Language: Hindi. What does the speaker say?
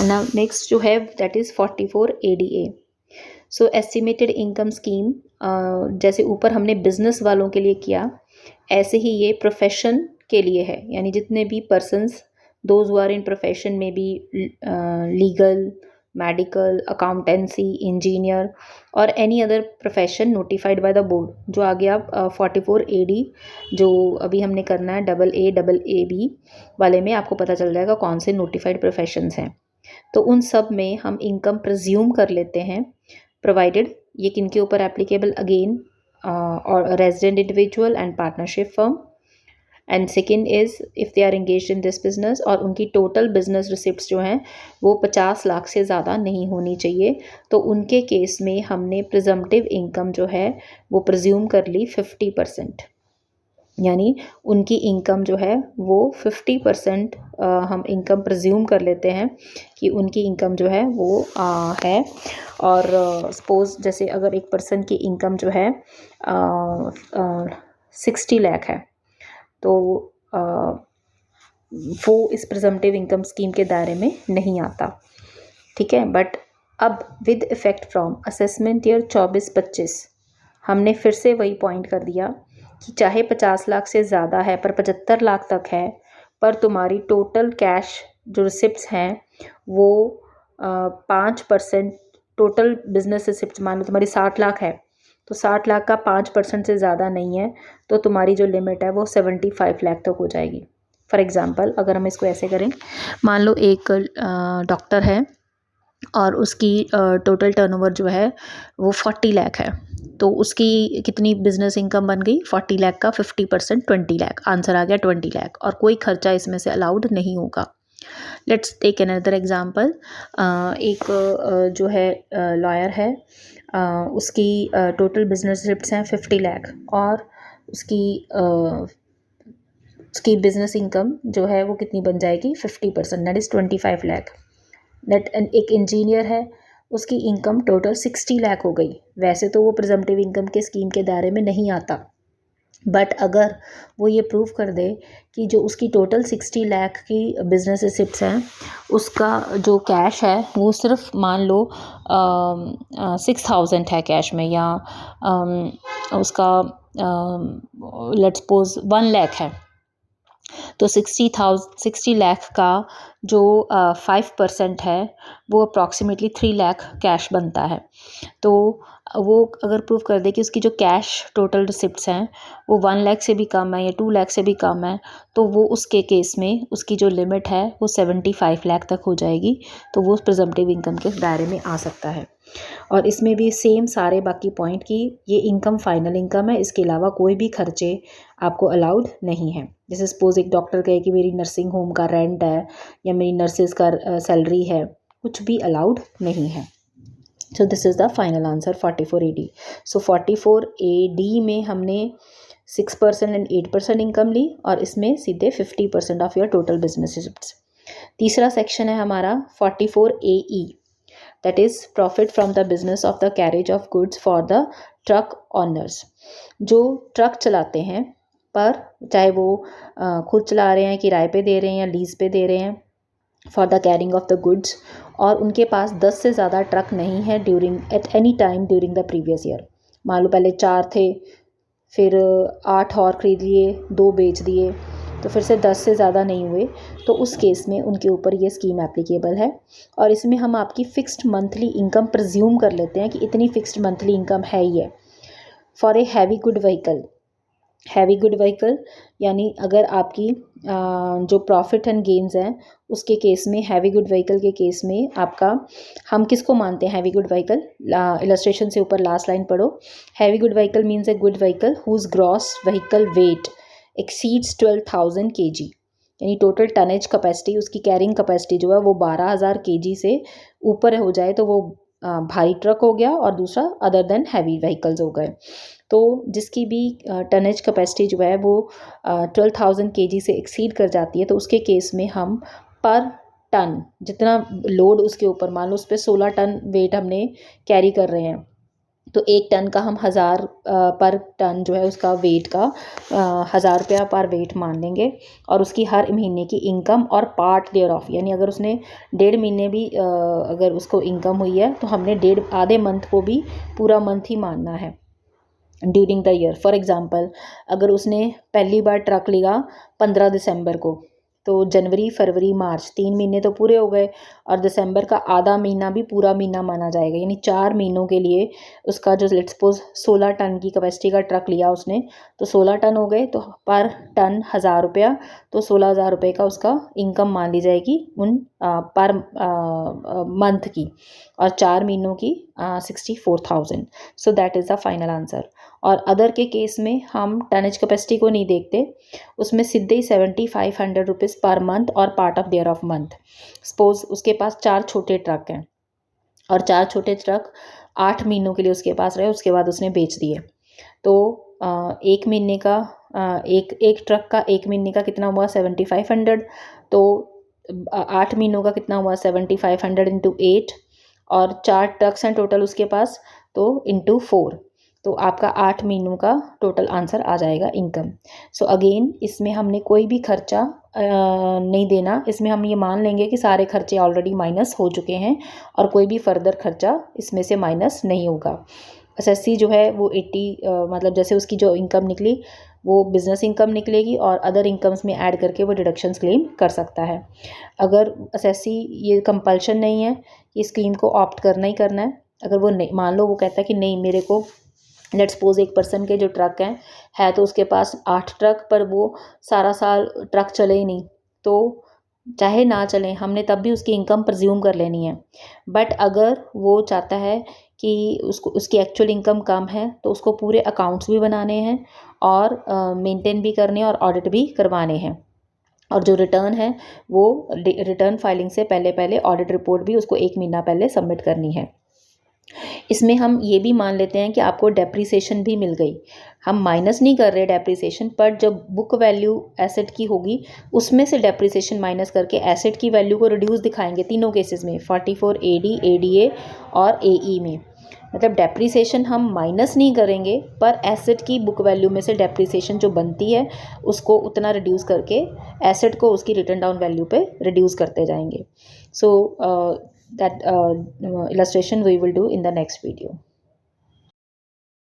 नाउ नेक्स्ट जो है that is 44 ADA। So estimated income scheme, जैसे ऊपर हमने बिजनेस वालों के लिए किया, ऐसे ही ये प्रोफेशन के लिए है, यानी जितने भी persons those who are in profession में भी लीगल, मेडिकल, अकाउंटेंसी, इंजीनियर और any other profession notified by the board, जो आगे आप 44 AD जो अभी हमने करना है AA वाले में आपको पता चल जाएगा कौन से नोटिफाइड प्रोफेशंस हैं। तो उन सब में हम इनकम प्रज्यूम कर लेते हैं, प्रोवाइडेड ये किनके ऊपर एप्लीकेबल अगेन, और resident individual and partnership firm. And second is if they are engaged in this business, और उनकी टोटल बिजनेस रिसिप्ट्स जो हैं वो 50 लाख से ज़्यादा नहीं होनी चाहिए। तो उनके केस में हमने प्रिजम्पटिव इनकम जो है वो प्रज्यूम कर ली 50%, यानी उनकी इनकम जो है वो 50% हम इनकम प्रज्यूम कर लेते हैं कि उनकी इनकम जो है वो है। और सपोज़ जैसे अगर एक पर्सन की इनकम जो है 60 लाख है, तो वो इस प्रिजम्पटिव इनकम स्कीम के दायरे में नहीं आता, ठीक है। बट अब with effect from assessment year 24-25 हमने फिर से वही पॉइंट कर दिया कि चाहे 50 लाख से ज़्यादा है पर 75 लाख तक है, पर तुम्हारी टोटल कैश जो रिसिप्ट्स हैं वो 5% टोटल बिजनेस रिसिप्ट, मान लो तुम्हारी 60 लाख है तो 60 लाख का 5% से ज़्यादा नहीं है, तो तुम्हारी जो लिमिट है वो 75 लाख तक हो जाएगी। फॉर एग्ज़ाम्पल अगर हम इसको ऐसे करें, मान लो एक डॉक्टर है और उसकी टोटल टर्नओवर जो है वो 40 लाख है, तो उसकी कितनी बिजनेस इनकम बन गई? 40 लाख का 50% 20 लाख, आंसर आ गया 20 लाख, और कोई खर्चा इसमें से अलाउड नहीं होगा। Let's take another example. एक जो है लॉयर है, उसकी टोटल बिजनेस रिसिप्ट्स हैं 50 लाख, और उसकी बिजनेस इनकम जो है वो कितनी बन जाएगी? 50%, दैट इज़ 25 लाख। एक इंजीनियर है, उसकी इनकम टोटल 60 लाख हो गई। वैसे तो वो प्रिजम्पटिव इनकम के स्कीम के दायरे में नहीं आता, बट अगर वो ये प्रूव कर दे कि जो उसकी टोटल 60 लाख की बिजनेस रिसिप्ट्स हैं उसका जो कैश है वो सिर्फ मान लो 6000 है कैश में, या उसका लेट्स सपोज 1 लाख है, तो 60 लाख का जो 5% है वो अप्रॉक्सीमेटली 3 लाख कैश बनता है। तो वो अगर प्रूव कर दे कि उसकी जो कैश टोटल रिसिप्ट्स हैं वो 1 लाख से भी कम है या 2 लाख से भी कम है, तो वो उसके केस में उसकी जो लिमिट है वो 75 लाख तक हो जाएगी, तो वो प्रिजम्पटिव इनकम के दायरे में आ सकता है। और इसमें भी सेम सारे बाकी पॉइंट की ये इनकम फाइनल इनकम है, इसके अलावा कोई भी खर्चे आपको अलाउड नहीं है। जैसे सपोज एक डॉक्टर कहे कि मेरी नर्सिंग होम का रेंट है या मेरी नर्सेज का सैलरी है, कुछ भी अलाउड नहीं है। So this is the final answer 44 AD। So 44 AD में हमने 6% एंड 8% इनकम ली, और इसमें सीधे 50% of your total business receipts. तीसरा सेक्शन है हमारा 44 AE, that is profit from the business of the carriage of goods for the truck owners. जो ट्रक चलाते हैं, पर चाहे वो खुद चला रहे हैं, किराए पे दे रहे हैं या लीज पे दे रहे हैं, for the carrying of the goods, और उनके पास 10 से ज़्यादा ट्रक नहीं है at any time during the previous year. मान लो पहले 4 थे, फिर 8 और ख़रीद लिए, 2 बेच दिए, तो फिर से 10 से ज़्यादा नहीं हुए, तो उस केस में उनके ऊपर ये स्कीम एप्लीकेबल है। और इसमें हम आपकी फ़िक्स्ड मंथली इनकम प्रज्यूम कर लेते हैं कि इतनी फ़िक्स्ड मंथली इनकम है ही है। For a heavy good vehicle यानी अगर आपकी जो प्रॉफिट एंड गेन्स हैं उसके केस में, हैवी गुड व्हीकल के केस में आपका, हम किसको मानते हैं हैवी गुड व्हीकल? इलस्ट्रेशन से ऊपर लास्ट लाइन पढ़ो। Heavy good vehicle means a good vehicle whose gross vehicle weight exceeds 12,000 kg, यानी टोटल टनेज कैपेसिटी, उसकी कैरिंग कैपेसिटी जो है वो 12,000 kg से ऊपर हो जाए तो वो भारी ट्रक हो गया, और दूसरा अदर देन हैवी व्हीकल्स हो गए। तो जिसकी भी टनेज कैपेसिटी जो है वो 12,000 kg से एक्सीड कर जाती है, तो उसके केस में हम पर टन जितना लोड उसके ऊपर, मान लो उस पर 16 टन वेट हमने कैरी कर रहे हैं, तो 1 टन का हम 1000 पर टन जो है उसका वेट का 1000 रुपया पर वेट मान लेंगे, और उसकी हर महीने की इनकम और पार्ट देयर ऑफ, यानी अगर उसने 1.5 महीने भी अगर उसको इनकम हुई है तो हमने आधे मंथ को भी पूरा मंथ ही मानना है during the year. For example, अगर उसने पहली बार ट्रक लिया 15 दिसंबर को, तो जनवरी, फरवरी, मार्च 3 महीने तो पूरे हो गए, और दिसंबर का आधा महीना भी पूरा महीना माना जाएगा, यानी 4 महीनों के लिए उसका जो लेट्स सपोज 16 टन की कैपेसिटी का ट्रक लिया उसने, तो 16 टन हो गए, तो पर टन 1000 रुपया, तो 16,000 रुपये का उसका इनकम मान ली जाएगी उन पर मंथ की, और 4 महीनों की 64,000। So that is the final answer. और अदर के केस में हम टनेज कैपेसिटी को नहीं देखते, उसमें सीधे ही 7500 रुपीज़ पर मंथ और part of their of month. Suppose उसके पास 4 छोटे ट्रक हैं, और 4 छोटे ट्रक 8 महीनों के लिए उसके पास रहे, उसके बाद उसने बेच दिए। तो एक महीने का एक ट्रक का 1 महीने का कितना हुआ 7500, तो 8 महीनों का कितना हुआ 7500 इंटू 8, और 4 ट्रक्स हैं टोटल उसके पास, तो इंटू 4, तो आपका 8 महीनों का टोटल आंसर आ जाएगा इनकम। सो अगेन इसमें हमने कोई भी खर्चा नहीं देना, इसमें हम ये मान लेंगे कि सारे खर्चे ऑलरेडी माइनस हो चुके हैं और कोई भी फर्दर खर्चा इसमें से माइनस नहीं होगा। एसएससी जो है वो 80 मतलब जैसे उसकी जो इनकम निकली वो बिज़नेस इनकम निकलेगी, और अदर इनकम्स में ऐड करके वो डिडक्शंस क्लेम कर सकता है। अगर एसएससी ये कंपल्शन नहीं है कि स्कीम को ऑप्ट करना ही करना है, अगर वो नहीं, मान लो वो कहता है कि नहीं मेरे को, लेट्स सपोज एक पर्सन के जो ट्रक हैं है तो उसके पास 8 ट्रक, पर वो सारा साल ट्रक चले ही नहीं, तो चाहे ना चलें हमने तब भी उसकी इनकम प्रज्यूम कर लेनी है। बट अगर वो चाहता है कि उसको उसकी एक्चुअल इनकम कम है, तो उसको पूरे अकाउंट्स भी बनाने हैं और मेंटेन भी करने और ऑडिट भी करवाने हैं, और जो रिटर्न है वो रिटर्न फाइलिंग से पहले पहले ऑडिट रिपोर्ट भी उसको 1 महीना पहले सबमिट करनी है। इसमें हम ये भी मान लेते हैं कि आपको डेप्रिसिएशन भी मिल गई, हम माइनस नहीं कर रहे डेप्रिसिएशन, पर जब बुक वैल्यू एसेट की होगी उसमें से डेप्रिसिएशन माइनस करके एसेट की वैल्यू को रिड्यूस दिखाएंगे तीनों केसेस में, 44 AD, ADA और AE में। मतलब डेप्रिसिएशन हम माइनस नहीं करेंगे, पर एसेट की बुक वैल्यू में से डेप्रिसिएशन जो बनती है उसको उतना रिड्यूस करके एसेट को उसकी रिटर्न डाउन वैल्यू पे रिड्यूस करते जाएंगे। सो that illustration we will do in the next video.